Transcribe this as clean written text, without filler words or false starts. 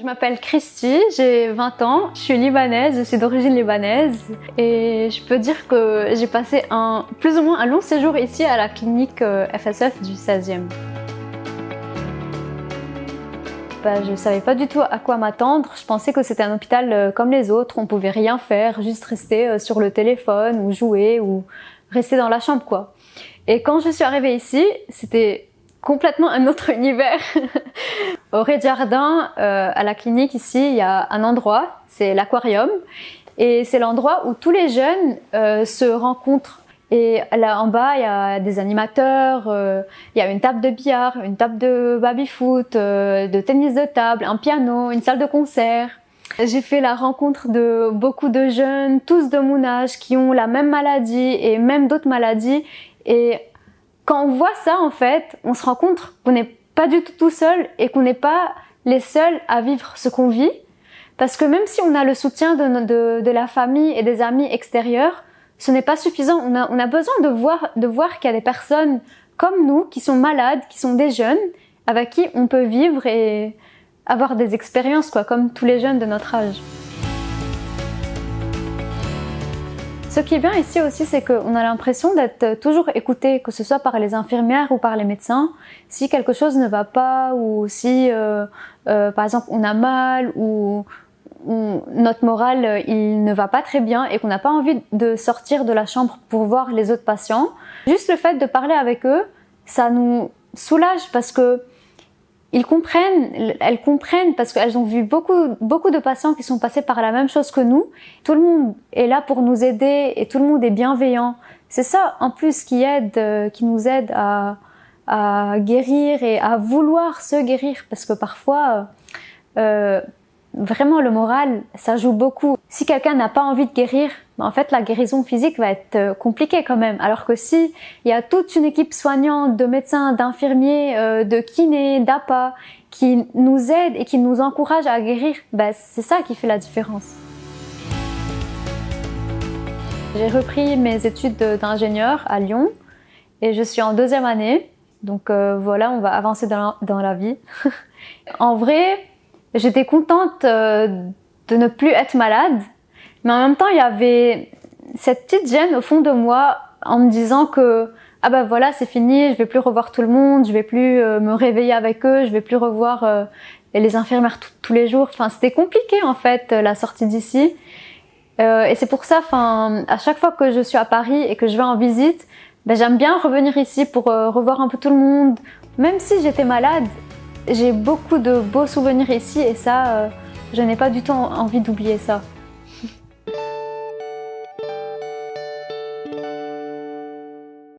m'appelle Christy, j'ai 20 ans, je suis libanaise, je suis d'origine libanaise et je peux dire que j'ai passé plus ou moins un long séjour ici à la clinique FSF du 16e. Je ne savais pas du tout à quoi m'attendre, je pensais que c'était un hôpital comme les autres, on pouvait rien faire, juste rester sur le téléphone ou jouer ou rester dans la chambre quoi. Et quand je suis arrivée ici, c'était complètement un autre univers. Au rez-de-jardin, à la clinique ici, il y a un endroit, c'est l'aquarium. Et c'est l'endroit où tous les jeunes se rencontrent. Et là en bas, il y a des animateurs, il y a une table de billard, une table de baby-foot, de tennis de table, un piano, une salle de concert. J'ai fait la rencontre de beaucoup de jeunes, tous de mon âge, qui ont la même maladie et même d'autres maladies. Et quand on voit ça, en fait, on se rend compte qu'on n'est pas du tout seul et qu'on n'est pas les seuls à vivre ce qu'on vit. Parce que même si on a le soutien de la famille et des amis extérieurs, ce n'est pas suffisant. On a besoin de voir qu'il y a des personnes comme nous qui sont malades, qui sont des jeunes, avec qui on peut vivre et avoir des expériences, quoi, comme tous les jeunes de notre âge. Ce qui est bien ici aussi, c'est qu'on a l'impression d'être toujours écouté, que ce soit par les infirmières ou par les médecins. Si quelque chose ne va pas ou si, par exemple, on a mal ou notre moral il ne va pas très bien et qu'on n'a pas envie de sortir de la chambre pour voir les autres patients, juste le fait de parler avec eux, ça nous soulage parce que elles comprennent parce qu'elles ont vu beaucoup de patients qui sont passés par la même chose que nous. Tout le monde est là pour nous aider et tout le monde est bienveillant. C'est ça en plus qui nous aide à guérir et à vouloir se guérir parce que parfois vraiment le moral ça joue beaucoup. Si quelqu'un n'a pas envie de guérir, en fait la guérison physique va être compliquée quand même. Alors que si il y a toute une équipe soignante de médecins, d'infirmiers, de kinés, d'APA qui nous aident et qui nous encouragent à guérir, c'est ça qui fait la différence. J'ai repris mes études d'ingénieur à Lyon et je suis en 2e année. Donc voilà, on va avancer dans la vie. En vrai, j'étais contente de ne plus être malade, mais en même temps, il y avait cette petite gêne au fond de moi en me disant que voilà, c'est fini, je vais plus revoir tout le monde, je vais plus me réveiller avec eux, je vais plus revoir les infirmières tous les jours. Enfin, c'était compliqué en fait la sortie d'ici. Et c'est pour ça, à chaque fois que je suis à Paris et que je vais en visite, j'aime bien revenir ici pour revoir un peu tout le monde. Même si j'étais malade, j'ai beaucoup de beaux souvenirs ici et ça, je n'ai pas du tout envie d'oublier ça.